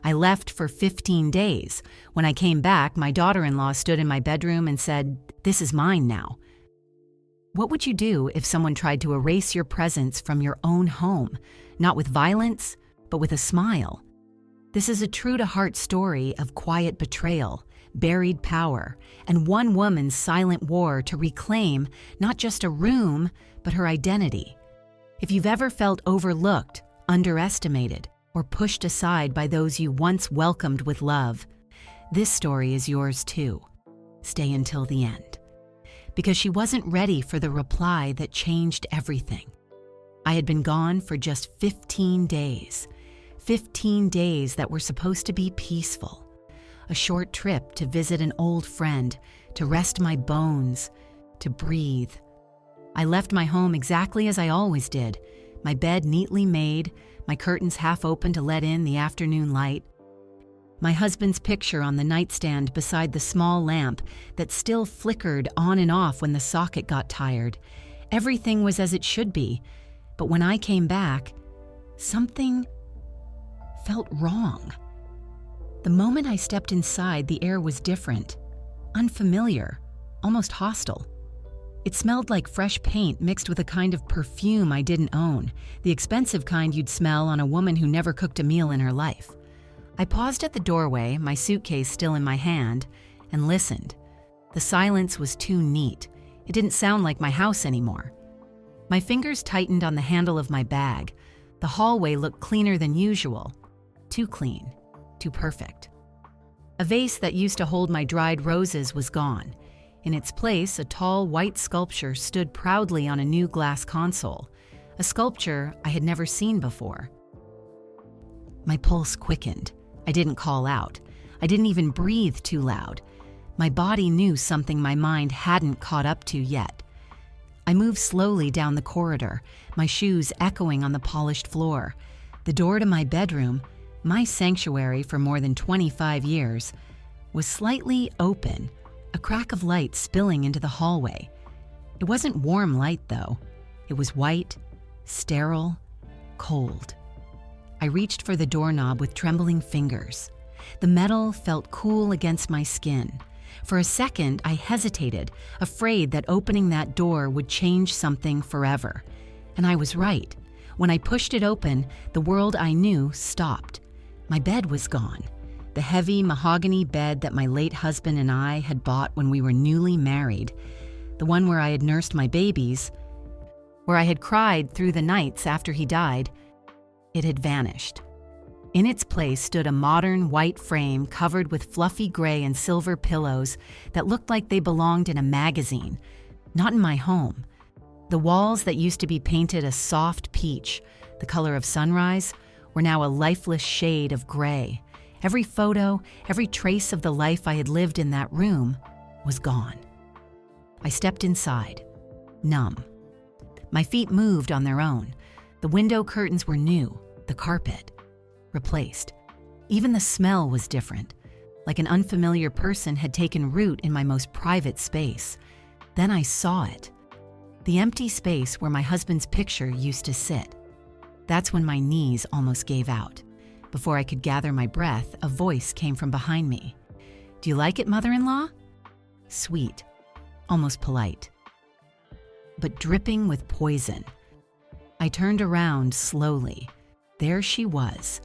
I left for 15 days. When I came back, my daughter-in-law stood in my bedroom and said, "This is mine now." What would you do if someone tried to erase your presence from your own home, not with violence, but with a smile? This is a true-to-heart story of quiet betrayal, buried power, and one woman's silent war to reclaim not just a room, but her identity. If you've ever felt overlooked, underestimated, or pushed aside by those you once welcomed with love, this story is yours too. Stay until the end. Because she wasn't ready for the reply that changed everything. I had been gone for just 15 days. 15 days that were supposed to be peaceful. A short trip to visit an old friend, to rest my bones, to breathe. I left my home exactly as I always did, my bed neatly made, my curtains half open to let in the afternoon light. My husband's picture on the nightstand beside the small lamp that still flickered on and off when the socket got tired. Everything was as it should be, but when I came back, something felt wrong. The moment I stepped inside, the air was different, unfamiliar, almost hostile. It smelled like fresh paint mixed with a kind of perfume I didn't own, the expensive kind you'd smell on a woman who never cooked a meal in her life. I paused at the doorway, my suitcase still in my hand, and listened. The silence was too neat. It didn't sound like my house anymore. My fingers tightened on the handle of my bag. The hallway looked cleaner than usual. Too clean, too perfect. A vase that used to hold my dried roses was gone. In its place, a tall white sculpture stood proudly on a new glass console, a sculpture I had never seen before. My pulse quickened. I didn't call out. I didn't even breathe too loud. My body knew something my mind hadn't caught up to yet. I moved slowly down the corridor, my shoes echoing on the polished floor. The door to my bedroom, my sanctuary for more than 25 years, was slightly open, a crack of light spilling into the hallway. It wasn't warm light, though. It was white, sterile, cold. I reached for the doorknob with trembling fingers. The metal felt cool against my skin. For a second, I hesitated, afraid that opening that door would change something forever. And I was right. When I pushed it open, the world I knew stopped. My bed was gone. The heavy mahogany bed that my late husband and I had bought when we were newly married. The one where I had nursed my babies, where I had cried through the nights after he died. It had vanished. In its place stood a modern white frame covered with fluffy gray and silver pillows that looked like they belonged in a magazine, not in my home. The walls that used to be painted a soft peach, the color of sunrise, were now a lifeless shade of gray. Every photo, every trace of the life I had lived in that room was gone. I stepped inside, numb. My feet moved on their own. The window curtains were new, the carpet replaced. Even the smell was different, like an unfamiliar person had taken root in my most private space. Then I saw it, the empty space where my husband's picture used to sit. That's when my knees almost gave out. Before I could gather my breath, a voice came from behind me. "Do you like it, mother-in-law?" Sweet, almost polite, but dripping with poison. I turned around slowly. There she was,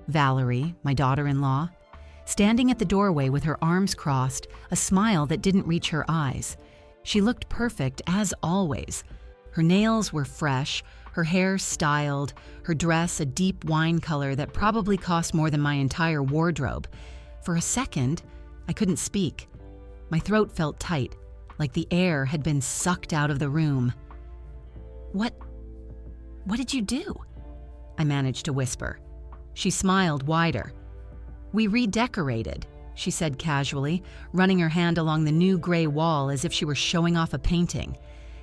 Valerie, my daughter-in-law, standing at the doorway with her arms crossed, a smile that didn't reach her eyes. She looked perfect, as always. Her nails were fresh, her hair styled, her dress a deep wine color that probably cost more than my entire wardrobe. For a second, I couldn't speak. My throat felt tight, like the air had been sucked out of the room. What did you do?" I managed to whisper. She smiled wider. "We redecorated," she said casually, running her hand along the new gray wall as if she were showing off a painting.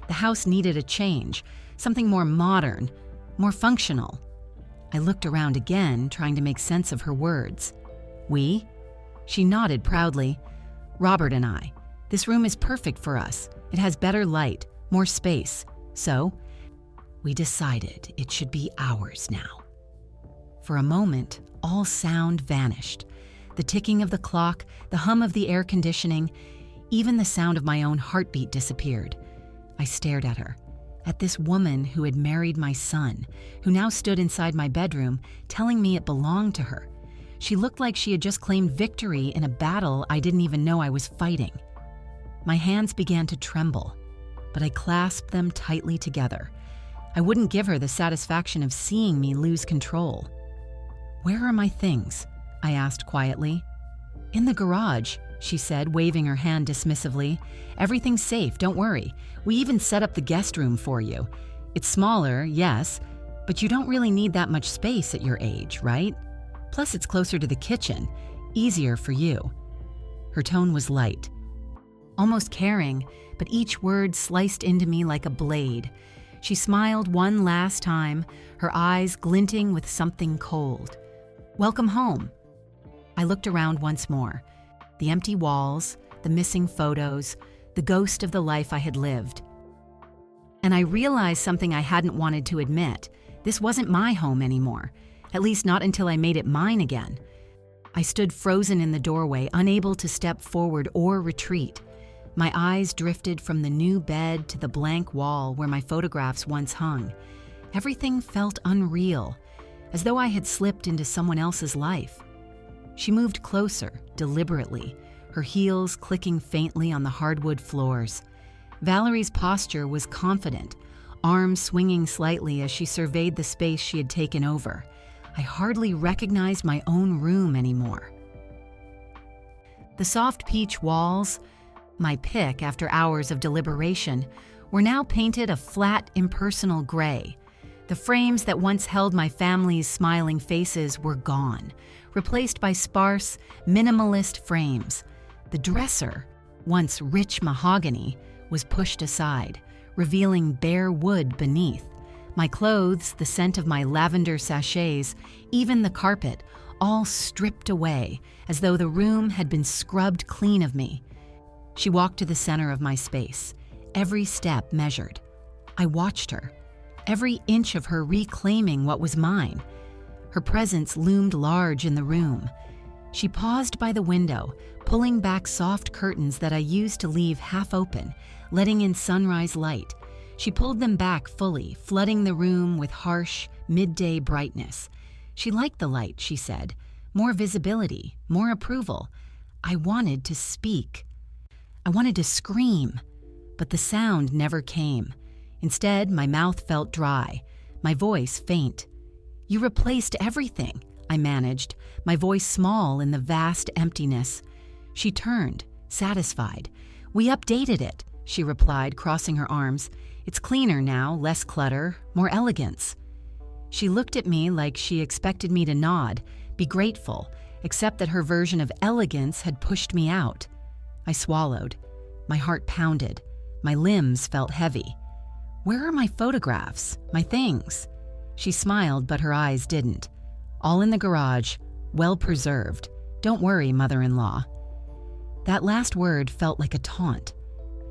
The house needed a change, something more modern, more functional. I looked around again, trying to make sense of her words. "We?" She nodded proudly. "Robert and I. This room is perfect for us. It has better light, more space. So, we decided it should be ours now." For a moment, all sound vanished. The ticking of the clock, the hum of the air conditioning, even the sound of my own heartbeat disappeared. I stared at her, at this woman who had married my son, who now stood inside my bedroom, telling me it belonged to her. She looked like she had just claimed victory in a battle I didn't even know I was fighting. My hands began to tremble, but I clasped them tightly together. I wouldn't give her the satisfaction of seeing me lose control. "Where are my things?" I asked quietly. "In the garage," she said, waving her hand dismissively. "Everything's safe, don't worry. We even set up the guest room for you. It's smaller, yes, but you don't really need that much space at your age, right? Plus it's closer to the kitchen, easier for you." Her tone was light, almost caring, but each word sliced into me like a blade. She smiled one last time, her eyes glinting with something cold. "Welcome home." I looked around once more. The empty walls, the missing photos, the ghost of the life I had lived. And I realized something I hadn't wanted to admit. This wasn't my home anymore, at least not until I made it mine again. I stood frozen in the doorway, unable to step forward or retreat. My eyes drifted from the new bed to the blank wall where my photographs once hung. Everything felt unreal, as though I had slipped into someone else's life. She moved closer, deliberately, her heels clicking faintly on the hardwood floors. Valerie's posture was confident, arms swinging slightly as she surveyed the space she had taken over. I hardly recognized my own room anymore. The soft peach walls, my pick after hours of deliberation, were now painted a flat, impersonal gray. The frames that once held my family's smiling faces were gone, replaced by sparse, minimalist frames. The dresser, once rich mahogany, was pushed aside, revealing bare wood beneath. My clothes, the scent of my lavender sachets, even the carpet, all stripped away, as though the room had been scrubbed clean of me. She walked to the center of my space, every step measured. I watched her, every inch of her reclaiming what was mine. Her presence loomed large in the room. She paused by the window, pulling back soft curtains that I used to leave half open, letting in sunrise light. She pulled them back fully, flooding the room with harsh, midday brightness. She liked the light, she said. More visibility, more approval. I wanted to speak. I wanted to scream, but the sound never came. Instead, my mouth felt dry, my voice faint. "You replaced everything," I managed, my voice small in the vast emptiness. She turned, satisfied. "We updated it," she replied, crossing her arms. "It's cleaner now, less clutter, more elegance." She looked at me like she expected me to nod, be grateful, except that her version of elegance had pushed me out. I swallowed. My heart pounded. My limbs felt heavy. "Where are my photographs? My things?" She smiled, but her eyes didn't. "All in the garage, well preserved. Don't worry, mother-in-law." That last word felt like a taunt.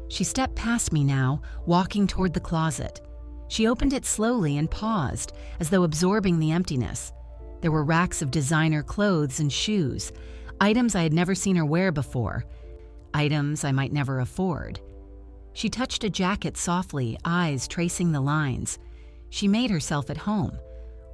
She stepped past me now, walking toward the closet. She opened it slowly and paused, as though absorbing the emptiness. There were racks of designer clothes and shoes, items I had never seen her wear before, items I might never afford. She touched a jacket softly, eyes tracing the lines. She made herself at home.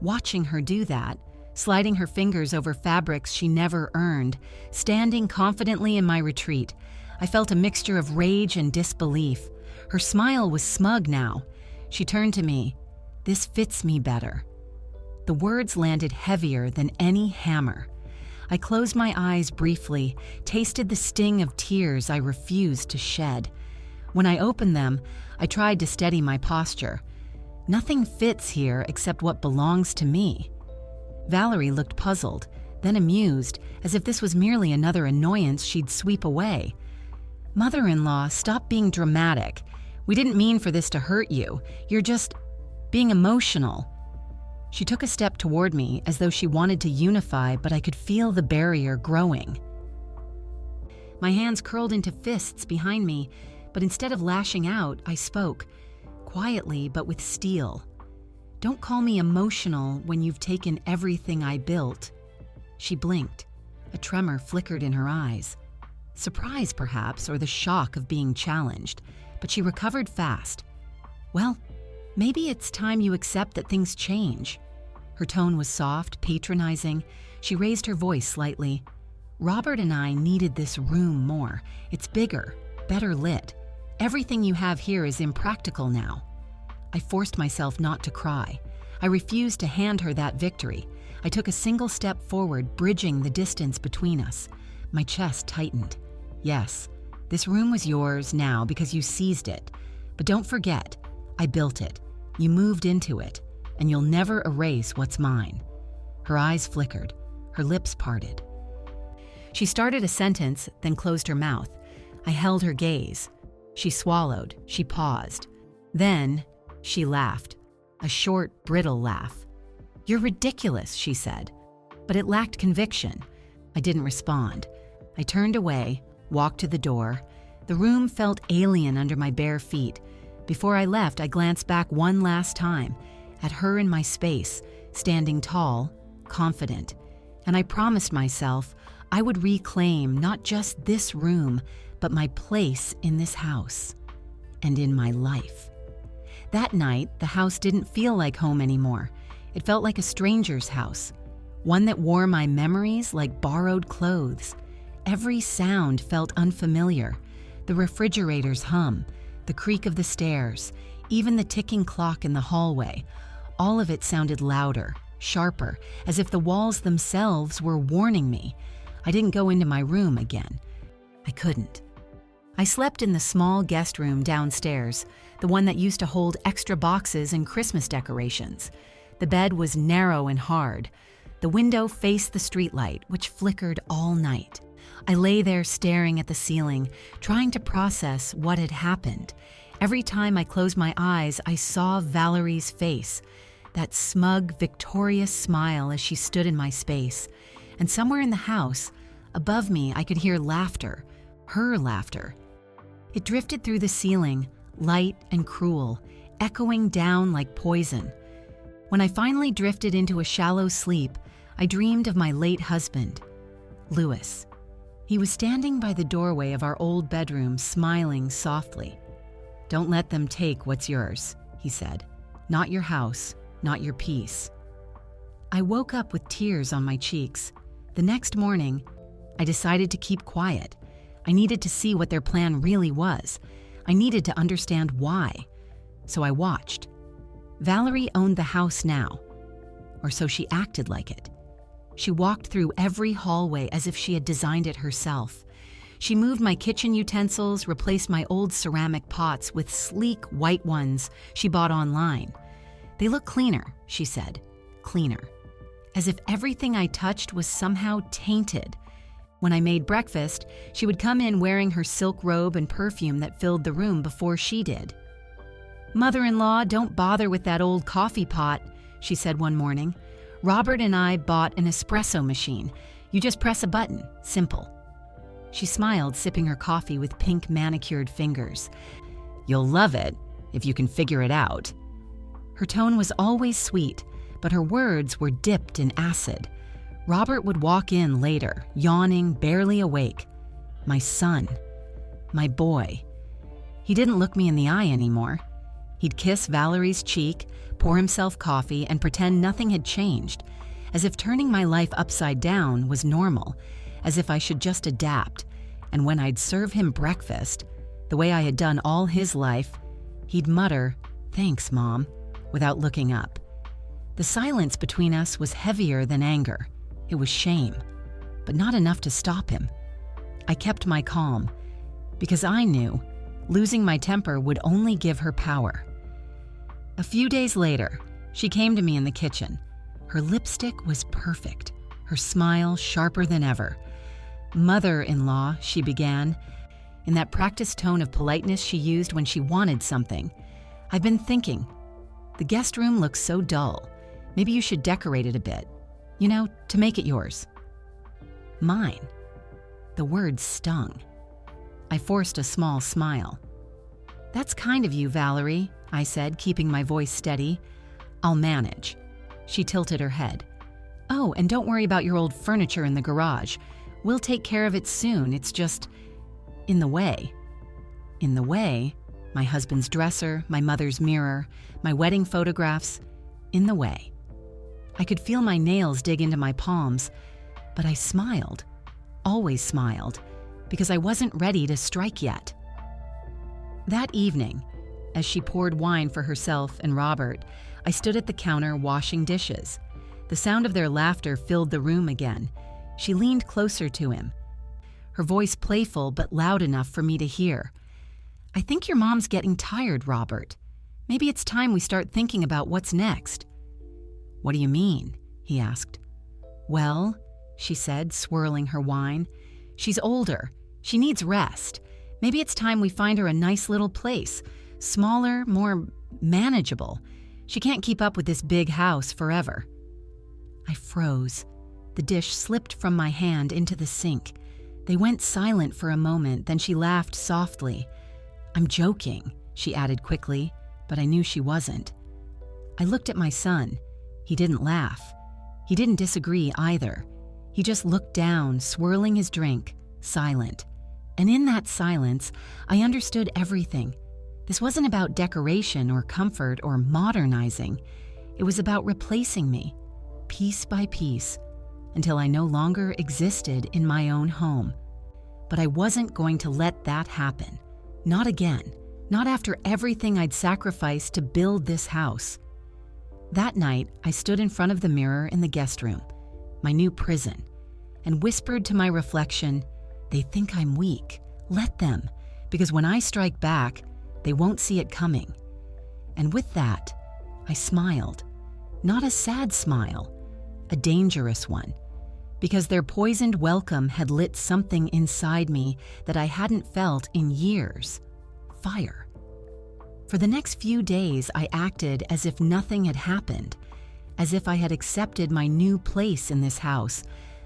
Watching her do that, sliding her fingers over fabrics she never earned, standing confidently in my retreat, I felt a mixture of rage and disbelief. Her smile was smug now. She turned to me. "This fits me better." The words landed heavier than any hammer. I closed my eyes briefly, tasted the sting of tears I refused to shed. When I opened them, I tried to steady my posture. Nothing fits here except what belongs to me. Valerie looked puzzled, then amused, as if this was merely another annoyance she'd sweep away. "Mother-in-law, stop being dramatic. We didn't mean for this to hurt you. You're just being emotional." She took a step toward me as though she wanted to unify, but I could feel the barrier growing. My hands curled into fists behind me, but instead of lashing out, I spoke, quietly but with steel. "Don't call me emotional when you've taken everything I built." She blinked. A tremor flickered in her eyes. Surprise, perhaps, or the shock of being challenged, but she recovered fast. Well, maybe it's time you accept that things change. Her tone was soft, patronizing. She raised her voice slightly. Robert and I needed this room more. It's bigger, better lit. Everything you have here is impractical now. I forced myself not to cry. I refused to hand her that victory. I took a single step forward, bridging the distance between us. My chest tightened. Yes, this room was yours now because you seized it. But don't forget, I built it. You moved into it, and you'll never erase what's mine. Her eyes flickered. Her lips parted. She started a sentence, then closed her mouth. I held her gaze. She swallowed. She paused. Then she laughed. A short, brittle laugh. "You're ridiculous," she said. But it lacked conviction. I didn't respond. I turned away, walked to the door. The room felt alien under my bare feet. Before I left, I glanced back one last time, at her in my space, standing tall, confident. And I promised myself I would reclaim not just this room, but my place in this house and in my life. That night, the house didn't feel like home anymore. It felt like a stranger's house, one that wore my memories like borrowed clothes. Every sound felt unfamiliar. The refrigerator's hum, the creak of the stairs, even the ticking clock in the hallway. All of it sounded louder, sharper, as if the walls themselves were warning me. I didn't go into my room again. I couldn't. I slept in the small guest room downstairs, the one that used to hold extra boxes and Christmas decorations. The bed was narrow and hard. The window faced the streetlight, which flickered all night. I lay there staring at the ceiling, trying to process what had happened. Every time I closed my eyes, I saw Valerie's face, that smug, victorious smile as she stood in my space. And somewhere in the house, above me, I could hear laughter, her laughter. It drifted through the ceiling, light and cruel, echoing down like poison. When I finally drifted into a shallow sleep, I dreamed of my late husband, Louis. He was standing by the doorway of our old bedroom, smiling softly. "Don't let them take what's yours," he said. "Not your house, not your peace." I woke up with tears on my cheeks. The next morning, I decided to keep quiet. I needed to see what their plan really was. I needed to understand why. So I watched. Valerie owned the house now, or so she acted like it. She walked through every hallway as if she had designed it herself. She moved my kitchen utensils, replaced my old ceramic pots with sleek white ones she bought online. "They look cleaner," she said. Cleaner. As if everything I touched was somehow tainted. When I made breakfast, she would come in wearing her silk robe and perfume that filled the room before she did. "Mother-in-law, don't bother with that old coffee pot," she said one morning. "Robert and I bought an espresso machine. You just press a button. Simple." She smiled, sipping her coffee with pink manicured fingers. "You'll love it if you can figure it out." Her tone was always sweet, but her words were dipped in acid. Robert would walk in later, yawning, barely awake. My son. My boy. He didn't look me in the eye anymore. He'd kiss Valerie's cheek, pour himself coffee, and pretend nothing had changed, as if turning my life upside down was normal, as if I should just adapt. And when I'd serve him breakfast, the way I had done all his life, he'd mutter, "Thanks, Mom," without looking up. The silence between us was heavier than anger. It was shame, but not enough to stop him. I kept my calm, because I knew losing my temper would only give her power. A few days later, she came to me in the kitchen. Her lipstick was perfect, her smile sharper than ever. "Mother-in-law," she began, in that practiced tone of politeness she used when she wanted something. "I've been thinking, the guest room looks so dull. Maybe you should decorate it a bit. You know, to make it yours." Mine. The words stung. I forced a small smile. "That's kind of you, Valerie," I said, keeping my voice steady. "I'll manage." She tilted her head. Oh, and don't worry about your old furniture in the garage. We'll take care of it soon. It's just in the way. In the way? My husband's dresser, my mother's mirror, my wedding photographs. In the way. I could feel my nails dig into my palms, but I smiled. Always smiled, because I wasn't ready to strike yet. That evening, as she poured wine for herself and Robert, I stood at the counter washing dishes. The sound of their laughter filled the room again. She leaned closer to him, her voice playful but loud enough for me to hear. "I think your mom's getting tired, Robert. Maybe it's time we start thinking about what's next." "What do you mean?" he asked. "Well," she said, swirling her wine, "she's older. She needs rest. Maybe it's time we find her a nice little place, smaller, more manageable. She can't keep up with this big house forever." I froze. The dish slipped from my hand into the sink. They went silent for a moment, then she laughed softly. "I'm joking," she added quickly, but I knew she wasn't. I looked at my son. He didn't laugh. He didn't disagree either. He just looked down, swirling his drink, silent. And in that silence, I understood everything. This wasn't about decoration or comfort or modernizing. It was about replacing me, piece by piece, until I no longer existed in my own home. But I wasn't going to let that happen. Not again. Not after everything I'd sacrificed to build this house. That night, I stood in front of the mirror in the guest room, my new prison, and whispered to my reflection, "They think I'm weak. Let them, because when I strike back, they won't see it coming." And with that, I smiled. Not a sad smile, a dangerous one, because their poisoned welcome had lit something inside me that I hadn't felt in years. Fire. For the next few days, I acted as if nothing had happened, as if I had accepted my new place in this house,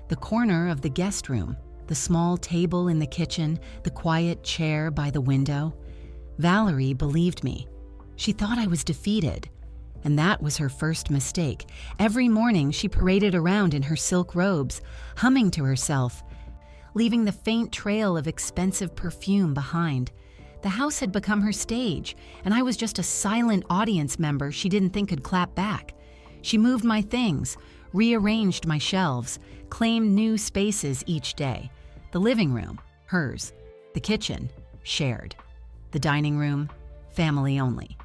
the corner of the guest room, the small table in the kitchen, the quiet chair by the window. Valerie believed me. She thought I was defeated, and that was her first mistake. Every morning, she paraded around in her silk robes, humming to herself, leaving the faint trail of expensive perfume behind. The house had become her stage, and I was just a silent audience member she didn't think could clap back. She moved my things, rearranged my shelves, claimed new spaces each day. The living room, hers. The kitchen, shared. The dining room, family only.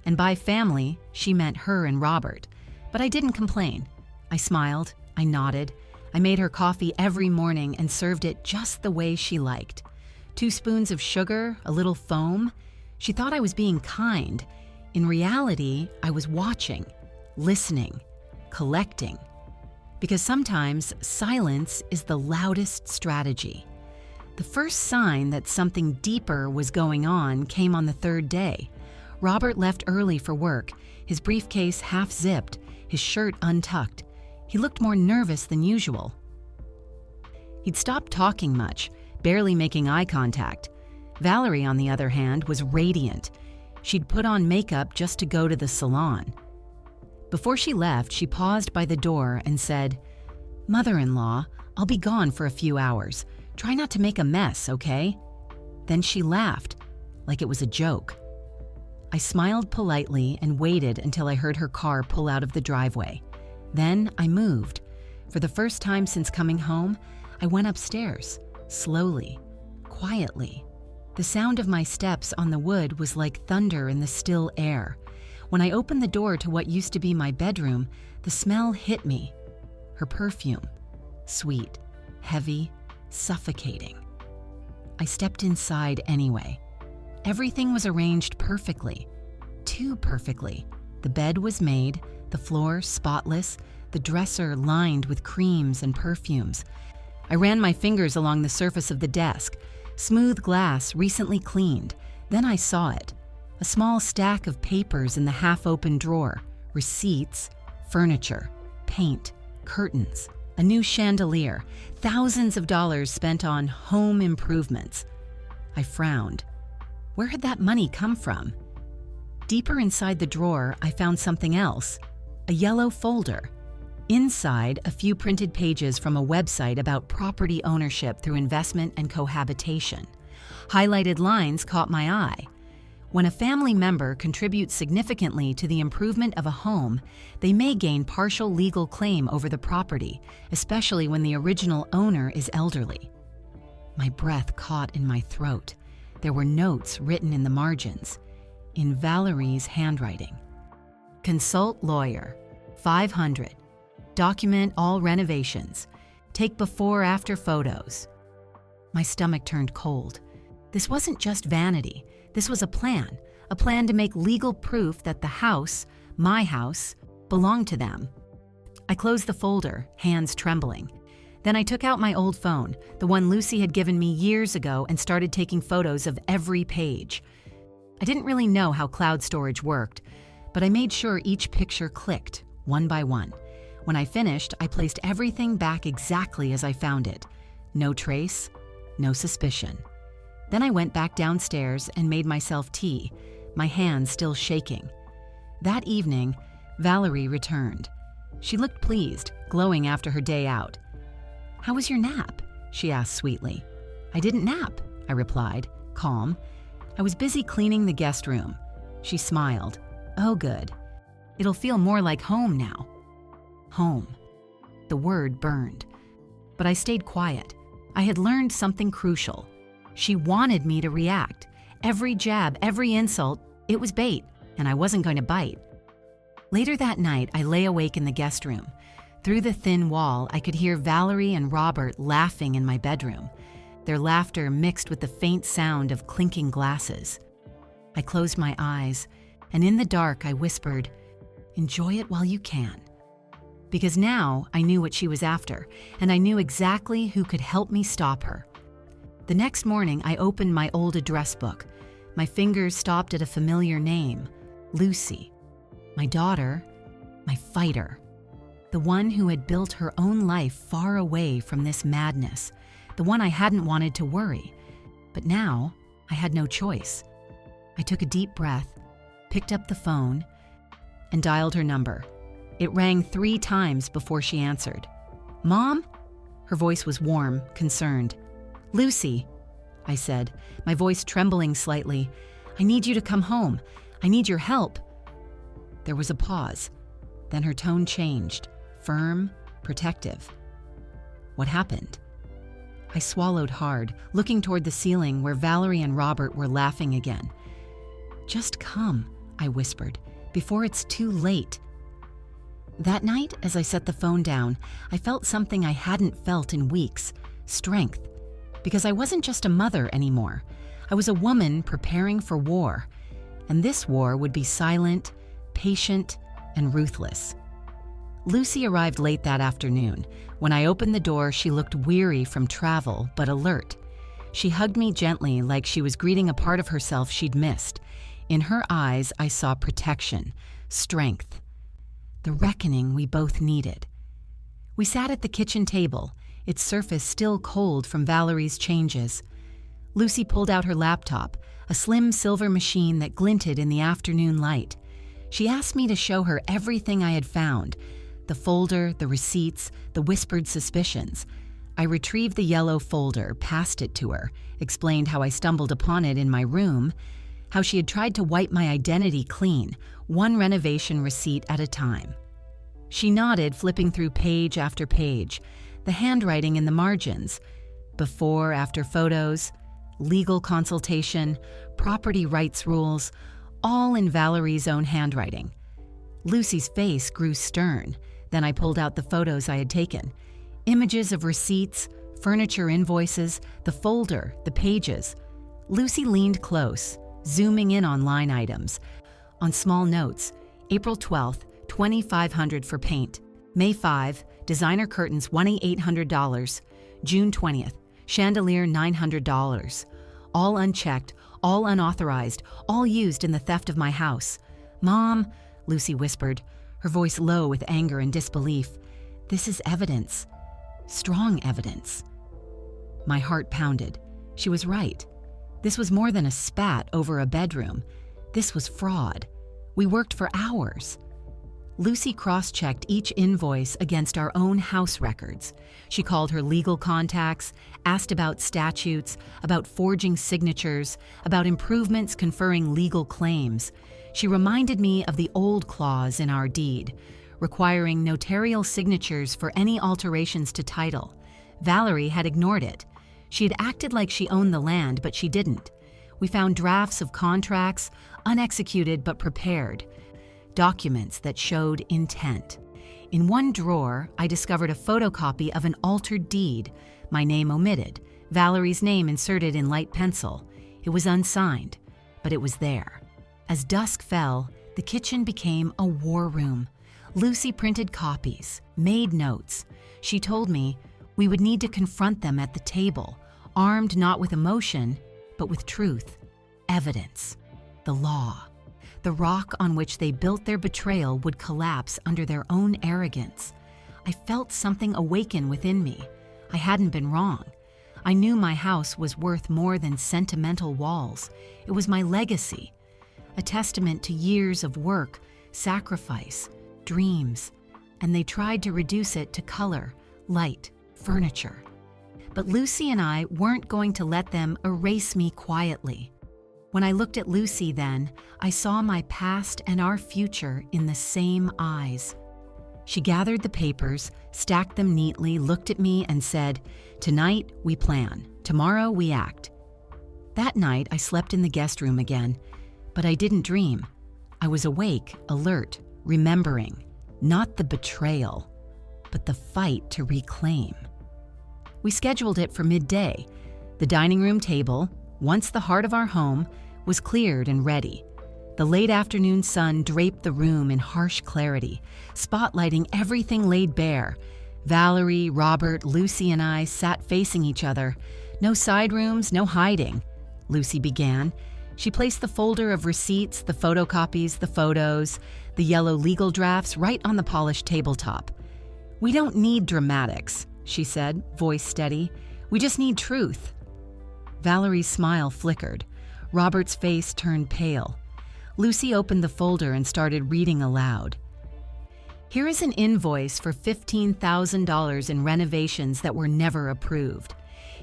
And by family, she meant her and Robert. But I didn't complain. I smiled, I nodded. I made her coffee every morning and served it just the way she liked. 2 spoons of sugar, a little foam. She thought I was being kind. In reality, I was watching, listening, collecting. Because sometimes silence is the loudest strategy. The first sign that something deeper was going on came on the 3rd day. Robert left early for work, his briefcase half-zipped, his shirt untucked. He looked more nervous than usual. He'd stopped talking much, barely making eye contact. Valerie, on the other hand, was radiant. She'd put on makeup just to go to the salon. Before she left, she paused by the door and said, "Mother-in-law, I'll be gone for a few hours. Try not to make a mess, okay?" Then she laughed, like it was a joke. I smiled politely and waited until I heard her car pull out of the driveway. Then I moved. For the first time since coming home, I went upstairs, slowly, quietly. The sound of my steps on the wood was like thunder in the still air. When I opened the door to what used to be my bedroom, the smell hit me. Her perfume, sweet, heavy, suffocating. I stepped inside anyway. Everything was arranged perfectly, too perfectly. The bed was made, the floor spotless, the dresser lined with creams and perfumes. I ran my fingers along the surface of the desk, smooth glass recently cleaned. Then I saw it, a small stack of papers in the half-open drawer, receipts, furniture, paint, curtains, a new chandelier, thousands of dollars spent on home improvements. I frowned. Where had that money come from? Deeper inside the drawer, I found something else, a yellow folder. Inside, a few printed pages from a website about property ownership through investment and cohabitation. Highlighted lines caught my eye. When a family member contributes significantly to the improvement of a home, they may gain partial legal claim over the property, especially when the original owner is elderly. My breath caught in my throat. There were notes written in the margins, in Valerie's handwriting. Consult lawyer, 500. Document all renovations. Take before-after photos. My stomach turned cold. This wasn't just vanity. This was a plan to make legal proof that the house, my house, belonged to them. I closed the folder, hands trembling. Then I took out my old phone, the one Lucy had given me years ago, and started taking photos of every page. I didn't really know how cloud storage worked, but I made sure each picture clicked, one by one. When I finished, I placed everything back exactly as I found it. No trace, no suspicion. Then I went back downstairs and made myself tea, my hands still shaking. That evening, Valerie returned. She looked pleased, glowing after her day out. "How was your nap?" she asked sweetly. "I didn't nap," I replied, calm. "I was busy cleaning the guest room." She smiled. "Oh, good. It'll feel more like home now." Home. The word burned. But I stayed quiet. I had learned something crucial. She wanted me to react. Every jab, every insult, it was bait, and I wasn't going to bite. Later that night, I lay awake in the guest room. Through the thin wall, I could hear Valerie and Robert laughing in my bedroom. Their laughter mixed with the faint sound of clinking glasses. I closed my eyes, and in the dark I whispered, "Enjoy it while you can." Because now I knew what she was after, and I knew exactly who could help me stop her. The next morning, I opened my old address book. My fingers stopped at a familiar name, Lucy. My daughter, my fighter. The one who had built her own life far away from this madness. The one I hadn't wanted to worry. But now, I had no choice. I took a deep breath, picked up the phone, and dialed her number. It rang 3 times before she answered. "Mom?" Her voice was warm, concerned. "Lucy," I said, my voice trembling slightly. "I need you to come home. I need your help." There was a pause. Then her tone changed, firm, protective. "What happened?" I swallowed hard, looking toward the ceiling where Valerie and Robert were laughing again. "Just come," I whispered, "before it's too late." That night, as I set the phone down, I felt something I hadn't felt in weeks, strength. Because I wasn't just a mother anymore. I was a woman preparing for war. And this war would be silent, patient, and ruthless. Lucy arrived late that afternoon. When I opened the door, she looked weary from travel, but alert. She hugged me gently like she was greeting a part of herself she'd missed. In her eyes, I saw protection, strength. The reckoning we both needed. We sat at the kitchen table, its surface still cold from Valerie's changes. Lucy pulled out her laptop, a slim silver machine that glinted in the afternoon light. She asked me to show her everything I had found, the folder, the receipts, the whispered suspicions. I retrieved the yellow folder, passed it to her, explained how I stumbled upon it in my room, how she had tried to wipe my identity clean, one renovation receipt at a time. She nodded, flipping through page after page, the handwriting in the margins, before, after photos, legal consultation, property rights rules, all in Valerie's own handwriting. Lucy's face grew stern. Then I pulled out the photos I had taken. Images of receipts, furniture invoices, the folder, the pages. Lucy leaned close, zooming in on line items. On small notes, April 12th, $2,500 for paint. May 5, designer curtains $2,800. June 20th, chandelier $900. All unchecked, all unauthorized, all used in the theft of my house. "Mom," Lucy whispered, her voice low with anger and disbelief. "This is evidence. Strong evidence." My heart pounded. She was right. This was more than a spat over a bedroom. This was fraud. We worked for hours. Lucy cross-checked each invoice against our own house records. She called her legal contacts, asked about statutes, about forging signatures, about improvements conferring legal claims. She reminded me of the old clause in our deed, requiring notarial signatures for any alterations to title. Valerie had ignored it. She had acted like she owned the land, but she didn't. We found drafts of contracts, unexecuted but prepared, documents that showed intent. In one drawer, I discovered a photocopy of an altered deed, my name omitted, Valerie's name inserted in light pencil. It was unsigned, but it was there. As dusk fell, the kitchen became a war room. Lucy printed copies, made notes. She told me we would need to confront them at the table, armed not with emotion, but with truth, evidence, the law. The rock on which they built their betrayal would collapse under their own arrogance. I felt something awaken within me. I hadn't been wrong. I knew my house was worth more than sentimental walls. It was my legacy, a testament to years of work, sacrifice, dreams, and they tried to reduce it to color, light, furniture. But Lucy and I weren't going to let them erase me quietly. When I looked at Lucy then, I saw my past and our future in the same eyes. She gathered the papers, stacked them neatly, looked at me and said, "Tonight we plan, tomorrow we act." That night I slept in the guest room again, but I didn't dream. I was awake, alert, remembering, not the betrayal, but the fight to reclaim. We scheduled it for midday. The dining room table, once the heart of our home, was cleared and ready. The late afternoon sun draped the room in harsh clarity, spotlighting everything laid bare. Valerie, Robert, Lucy, and I sat facing each other. No side rooms, no hiding. Lucy began. She placed the folder of receipts, the photocopies, the photos, the yellow legal drafts right on the polished tabletop. "We don't need dramatics," she said, voice steady. "We just need truth." Valerie's smile flickered. Robert's face turned pale. Lucy opened the folder and started reading aloud. "Here is an invoice for $15,000 in renovations that were never approved.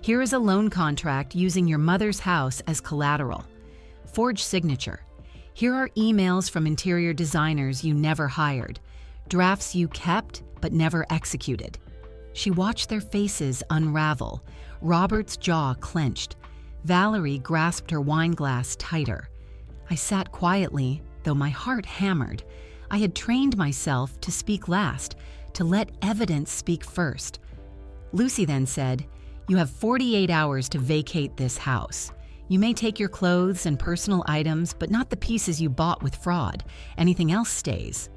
Here is a loan contract using your mother's house as collateral. Forged signature. Here are emails from interior designers you never hired. Drafts you kept but never executed." She watched their faces unravel. Robert's jaw clenched. Valerie grasped her wine glass tighter. I sat quietly, though my heart hammered. I had trained myself to speak last, to let evidence speak first. Lucy then said, "You have 48 hours to vacate this house. You may take your clothes and personal items, but not the pieces you bought with fraud. Anything else stays."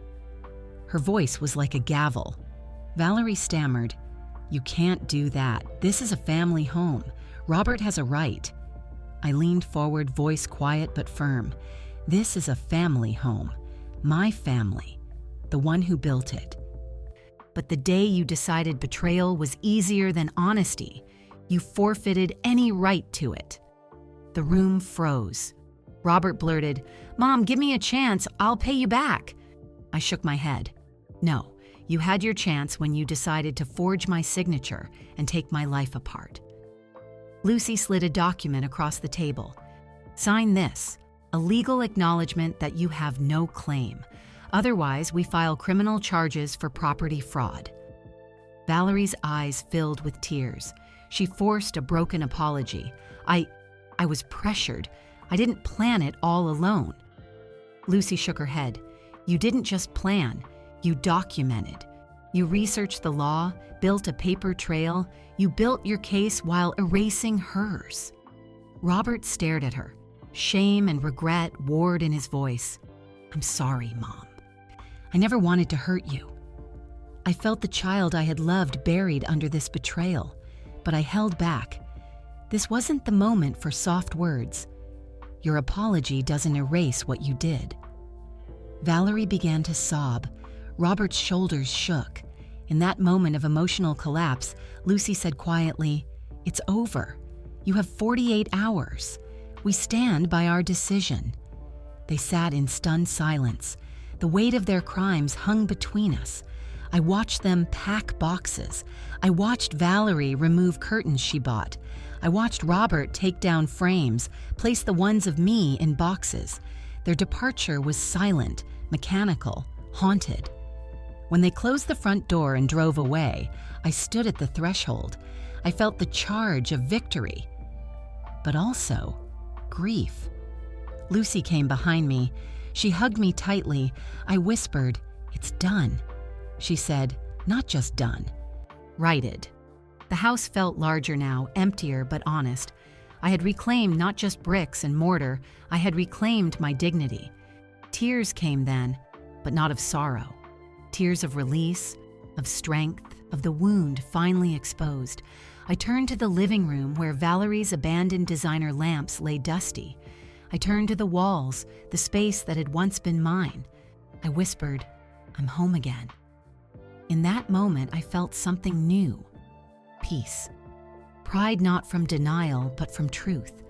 Her voice was like a gavel. Valerie stammered, "You can't do that. This is a family home. Robert has a right." I leaned forward, voice quiet but firm. "This is a family home. My family. The one who built it. But the day you decided betrayal was easier than honesty, you forfeited any right to it." The room froze. Robert blurted, "Mom, give me a chance. I'll pay you back." I shook my head. "No, you had your chance when you decided to forge my signature and take my life apart." Lucy slid a document across the table. "Sign this, a legal acknowledgement that you have no claim. Otherwise, we file criminal charges for property fraud." Valerie's eyes filled with tears. She forced a broken apology. I was pressured. I didn't plan it all alone." Lucy shook her head. "You didn't just plan, you documented. You researched the law, built a paper trail. You built your case while erasing hers." Robert stared at her. Shame and regret warred in his voice. "I'm sorry, Mom. I never wanted to hurt you." I felt the child I had loved buried under this betrayal, but I held back. This wasn't the moment for soft words. Your apology doesn't erase what you did. Valerie began to sob. Robert's shoulders shook. In that moment of emotional collapse, Lucy said quietly, "It's over. You have 48 hours. We stand by our decision." They sat in stunned silence. The weight of their crimes hung between us. I watched them pack boxes. I watched Valerie remove curtains she bought. I watched Robert take down frames, place the ones of me in boxes. Their departure was silent, mechanical, haunted. When they closed the front door and drove away, I stood at the threshold. I felt the charge of victory, but also grief. Lucy came behind me. She hugged me tightly. I whispered, "It's done." She said, "Not just done, righted." The house felt larger now, emptier but honest. I had reclaimed not just bricks and mortar, I had reclaimed my dignity. Tears came then, but not of sorrow. Tears of release, of strength, of the wound finally exposed. I turned to the living room where Valerie's abandoned designer lamps lay dusty. I turned to the walls, the space that had once been mine. I whispered, "I'm home again." In that moment, I felt something new. Peace. Pride not from denial, but from truth.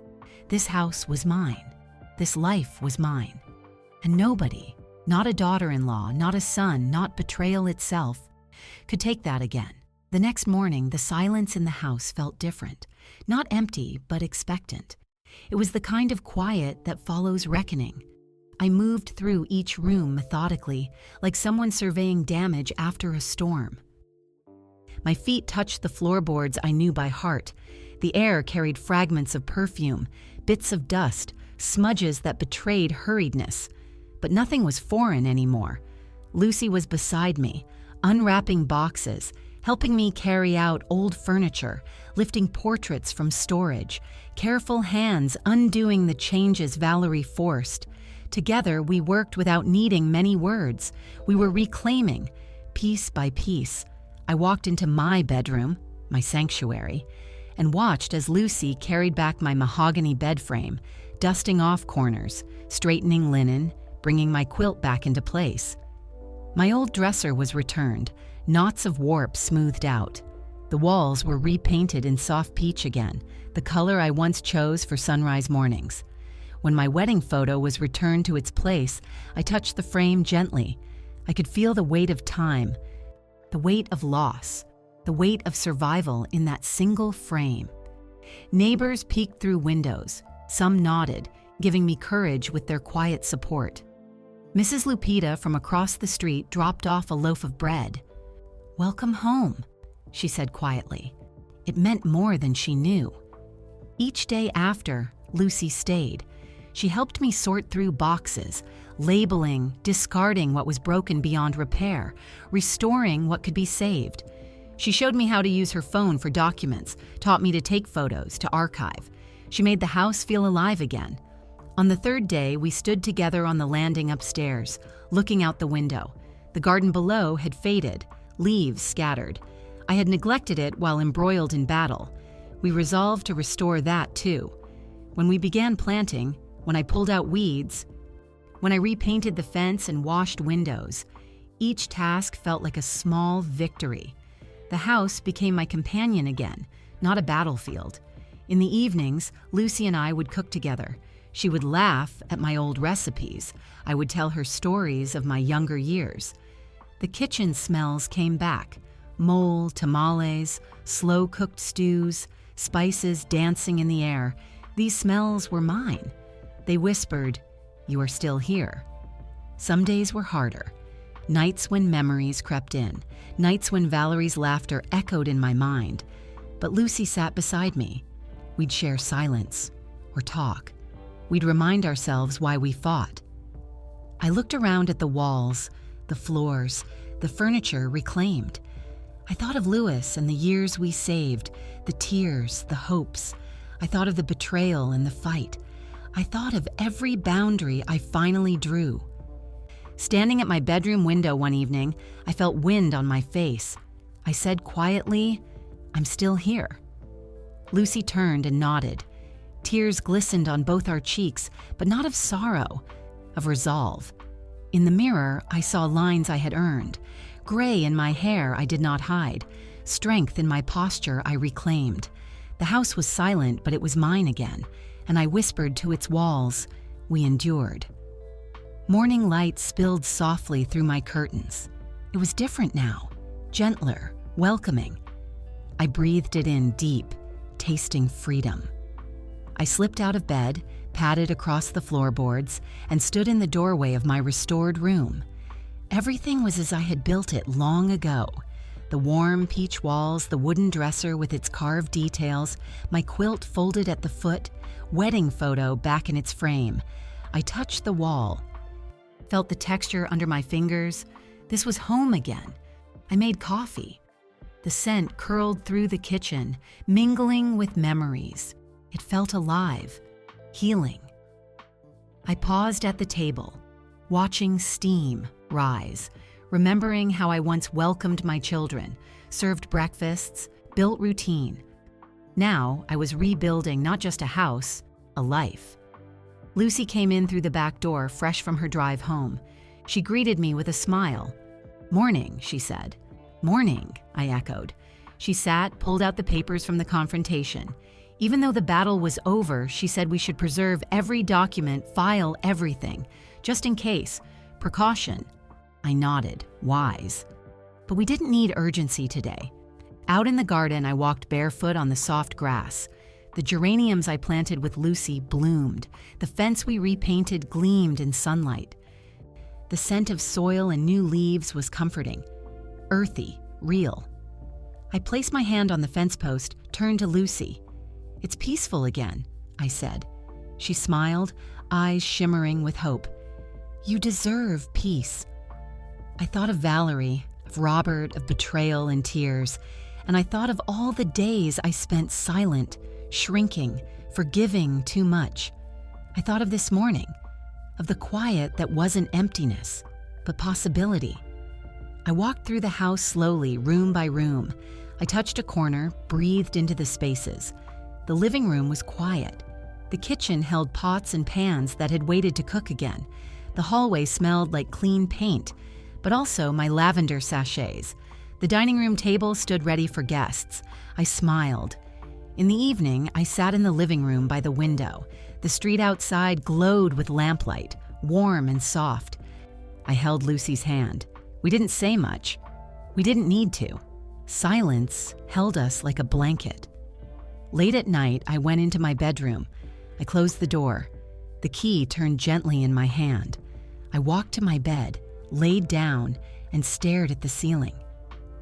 This house was mine. This life was mine. And nobody, not a daughter-in-law, not a son, not betrayal itself, could take that again. The next morning, the silence in the house felt different. Not empty, but expectant. It was the kind of quiet that follows reckoning. I moved through each room methodically, like someone surveying damage after a storm. My feet touched the floorboards I knew by heart. The air carried fragments of perfume, bits of dust, smudges that betrayed hurriedness. But nothing was foreign anymore. Lucy was beside me, unwrapping boxes, helping me carry out old furniture, lifting portraits from storage, careful hands undoing the changes Valerie forced. Together, we worked without needing many words. We were reclaiming, piece by piece. I walked into my bedroom, my sanctuary, and watched as Lucy carried back my mahogany bed frame, dusting off corners, straightening linen, bringing my quilt back into place. My old dresser was returned, knots of warp smoothed out. The walls were repainted in soft peach again, the color I once chose for sunrise mornings. When my wedding photo was returned to its place, I touched the frame gently. I could feel the weight of time, the weight of loss, the weight of survival in that single frame. Neighbors peeked through windows. Some nodded, giving me courage with their quiet support. Mrs. Lupita from across the street dropped off a loaf of bread. "Welcome home," she said quietly. It meant more than she knew. Each day after, Lucy stayed. She helped me sort through boxes, labeling, discarding what was broken beyond repair, restoring what could be saved. She showed me how to use her phone for documents, taught me to take photos, to archive. She made the house feel alive again. On the third day, we stood together on the landing upstairs, looking out the window. The garden below had faded, leaves scattered. I had neglected it while embroiled in battle. We resolved to restore that too. When we began planting, when I pulled out weeds, when I repainted the fence and washed windows, each task felt like a small victory. The house became my companion again, not a battlefield. In the evenings, Lucy and I would cook together. She would laugh at my old recipes. I would tell her stories of my younger years. The kitchen smells came back. Mole, tamales, slow-cooked stews, spices dancing in the air. These smells were mine. They whispered, "You are still here." Some days were harder. Nights when memories crept in. Nights when Valerie's laughter echoed in my mind. But Lucy sat beside me. We'd share silence or talk. We'd remind ourselves why we fought. I looked around at the walls, the floors, the furniture reclaimed. I thought of Louis and the years we saved, the tears, the hopes. I thought of the betrayal and the fight. I thought of every boundary I finally drew. Standing at my bedroom window one evening, I felt wind on my face. I said quietly, "I'm still here." Lucy turned and nodded. Tears glistened on both our cheeks, but not of sorrow, of resolve. In the mirror, I saw lines I had earned. Gray in my hair I did not hide. Strength in my posture I reclaimed. The house was silent, but it was mine again, and I whispered to its walls, "We endured." Morning light spilled softly through my curtains. It was different now, gentler, welcoming. I breathed it in deep, tasting freedom. I slipped out of bed, padded across the floorboards, and stood in the doorway of my restored room. Everything was as I had built it long ago. The warm peach walls, the wooden dresser with its carved details, my quilt folded at the foot, wedding photo back in its frame. I touched the wall, felt the texture under my fingers. This was home again. I made coffee. The scent curled through the kitchen, mingling with memories. It felt alive, healing. I paused at the table, watching steam rise, remembering how I once welcomed my children, served breakfasts, built routine. Now I was rebuilding not just a house, a life. Lucy came in through the back door, fresh from her drive home. She greeted me with a smile. "Morning," she said. "Morning," I echoed. She sat, pulled out the papers from the confrontation. Even though the battle was over, she said we should preserve every document, file everything, just in case. Precaution. I nodded, wise. But we didn't need urgency today. Out in the garden, I walked barefoot on the soft grass. The geraniums I planted with Lucy bloomed. The fence we repainted gleamed in sunlight. The scent of soil and new leaves was comforting, earthy, real. I placed my hand on the fence post, turned to Lucy. "It's peaceful again," I said. She smiled, eyes shimmering with hope. "You deserve peace." I thought of Valerie, of Robert, of betrayal and tears, and I thought of all the days I spent silent, shrinking, forgiving too much. I thought of this morning, of the quiet that wasn't emptiness, but possibility. I walked through the house slowly, room by room. I touched a corner, breathed into the spaces. The living room was quiet. The kitchen held pots and pans that had waited to cook again. The hallway smelled like clean paint, but also my lavender sachets. The dining room table stood ready for guests. I smiled. In the evening, I sat in the living room by the window. The street outside glowed with lamplight, warm and soft. I held Lucy's hand. We didn't say much. We didn't need to. Silence held us like a blanket. Late at night, I went into my bedroom. I closed the door. The key turned gently in my hand. I walked to my bed, laid down, and stared at the ceiling.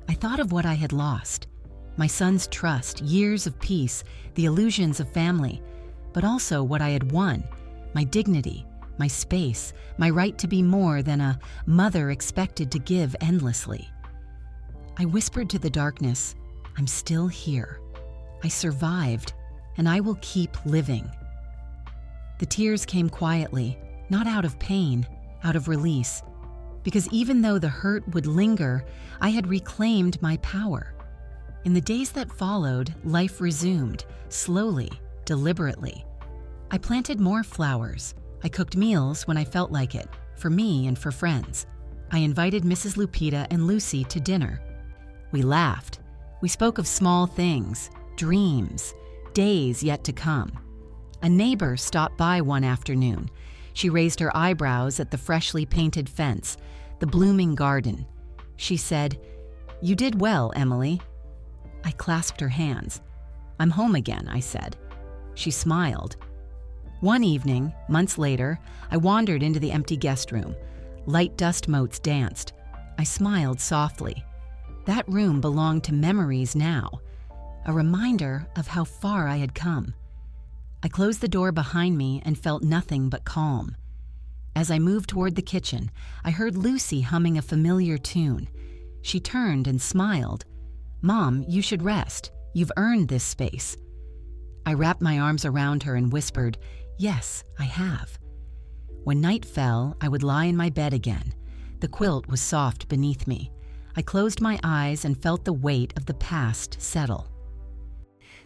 I thought of what I had lost. My son's trust, years of peace, the illusions of family, but also what I had won, my dignity, my space, my right to be more than a mother expected to give endlessly. I whispered to the darkness, "I'm still here. I survived, and I will keep living." The tears came quietly, not out of pain, out of release, because even though the hurt would linger, I had reclaimed my power. In the days that followed, life resumed, slowly, deliberately. I planted more flowers. I cooked meals when I felt like it, for me and for friends. I invited Mrs. Lupita and Lucy to dinner. We laughed. We spoke of small things, dreams, days yet to come. A neighbor stopped by one afternoon. She raised her eyebrows at the freshly painted fence, the blooming garden. She said, "You did well, Emily." I clasped her hands. "I'm home again," I said. She smiled. One evening, months later, I wandered into the empty guest room. Light dust motes danced. I smiled softly. That room belonged to memories now, a reminder of how far I had come. I closed the door behind me and felt nothing but calm. As I moved toward the kitchen, I heard Lucy humming a familiar tune. She turned and smiled. "Mom, you should rest. You've earned this space." I wrapped my arms around her and whispered, "Yes, I have." When night fell, I would lie in my bed again. The quilt was soft beneath me. I closed my eyes and felt the weight of the past settle.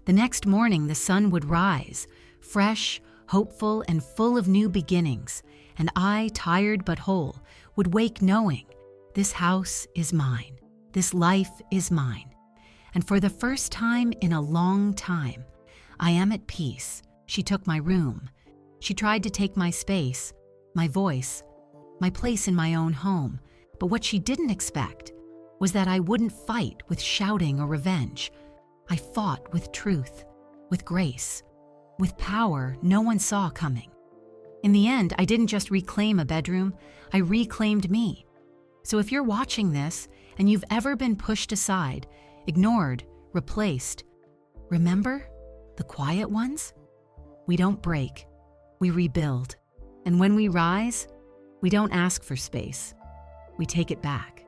The next morning, the sun would rise, fresh, hopeful, and full of new beginnings, and I, tired but whole, would wake knowing, this house is mine, this life is mine, and for the first time in a long time, I am at peace. She took my room. She tried to take my space, my voice, my place in my own home. But what she didn't expect was that I wouldn't fight with shouting or revenge. I fought with truth, with grace, with power no one saw coming. In the end, I didn't just reclaim a bedroom, I reclaimed me. So if you're watching this and you've ever been pushed aside, ignored, replaced, remember the quiet ones? We don't break, we rebuild. And when we rise, we don't ask for space, we take it back.